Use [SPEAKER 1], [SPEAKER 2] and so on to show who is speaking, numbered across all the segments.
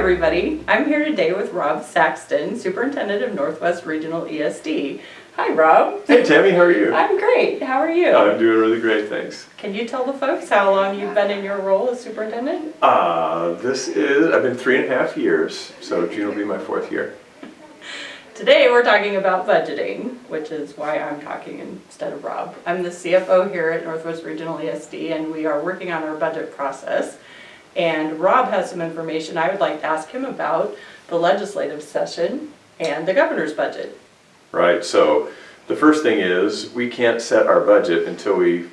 [SPEAKER 1] everybody. I'm here today with Rob Saxton, Superintendent of Northwest Regional ESD. Hi, Rob.
[SPEAKER 2] Hey, Tami, how are you?
[SPEAKER 1] I'm great. How are you?
[SPEAKER 2] I'm doing really great, thanks.
[SPEAKER 1] Can you tell the folks how long you've been in your role as superintendent?
[SPEAKER 2] I've been 3.5 years, so June will be my 4th year.
[SPEAKER 1] Today we're talking about budgeting, which is why I'm talking instead of Rob. I'm the CFO here at Northwest Regional ESD, and we are working on our budget process. And Rob has some information I would like to ask him about the legislative session and the governor's budget.
[SPEAKER 2] Right, so the first thing is we can't set our budget until we,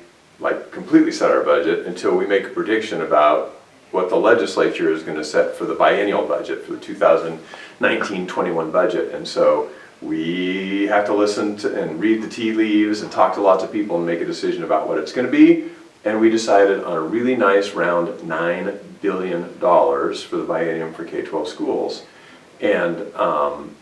[SPEAKER 2] completely set our budget until we make a prediction about what the legislature is going to set for the biennial budget, for the 2019-21 budget. And so we have to listen to and read the tea leaves and talk to lots of people and make a decision about what it's going to be. And we decided on a really nice round $9 billion for the biennium for K-12 schools. And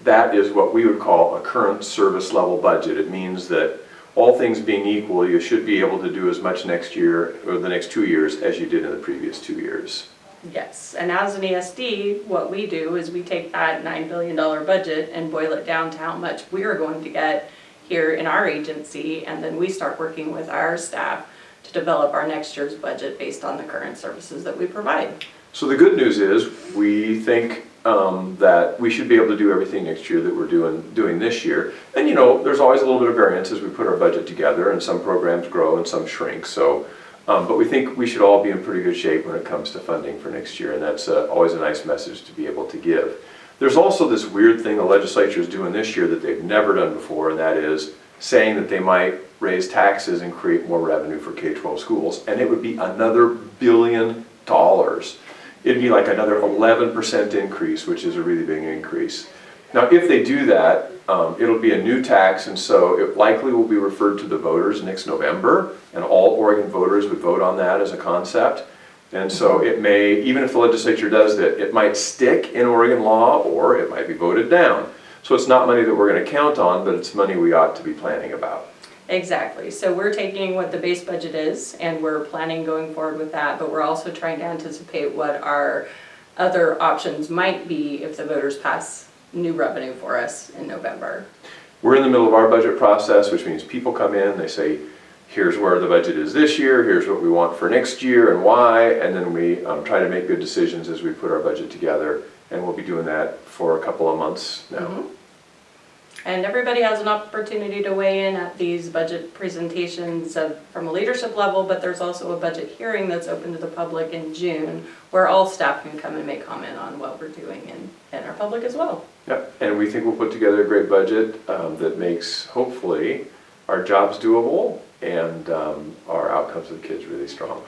[SPEAKER 2] that is what we would call a current service level budget. It means that all things being equal, you should be able to do as much next year or the next 2 years as you did in the previous 2 years.
[SPEAKER 1] Yes, and as an ESD, what we do is we take that $9 billion budget and boil it down to how much we're going to get here in our agency, and then we start working with our staff to develop our next year's budget based on the current services that we provide.
[SPEAKER 2] So the good news is we think that we should be able to do everything next year that we're doing this year. And you know, there's always a little bit of variance as we put our budget together, and some programs grow and some shrink. So, but we think we should all be in pretty good shape when it comes to funding for next year, and that's always a nice message to be able to give. There's also this weird thing the legislature is doing this year that they've never done before, and that is saying that they might raise taxes and create more revenue for K-12 schools, and it would be another $1 billion. It'd be like another 11% increase, which is a really big increase. Now, if they do that, it'll be a new tax, and so it likely will be referred to the voters next November, and all Oregon voters would vote on that as a concept. And so it may, even if the legislature does that, it might stick in Oregon law, or it might be voted down. So it's not money that we're going to count on, but it's money we ought to be planning about.
[SPEAKER 1] Exactly. So we're taking what the base budget is and we're planning going forward with that, but we're also trying to anticipate what our other options might be if the voters pass new revenue for us in November.
[SPEAKER 2] We're in the middle of our budget process, which means people come in, they say, here's where the budget is this year, here's what we want for next year and why, and then we try to make good decisions as we put our budget together, and we'll be doing that for a couple of months now.
[SPEAKER 1] Mm-hmm. And everybody has an opportunity to weigh in at these budget presentations from a leadership level, but there's also a budget hearing that's open to the public in June where all staff can come and make comment on what we're doing and our public as well.
[SPEAKER 2] Yeah, and we think we'll put together a great budget that makes, hopefully, our jobs doable and our outcomes of the kids really strong.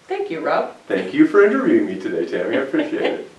[SPEAKER 1] Thank you, Rob.
[SPEAKER 2] Thank you for interviewing me today, Tami. I appreciate it.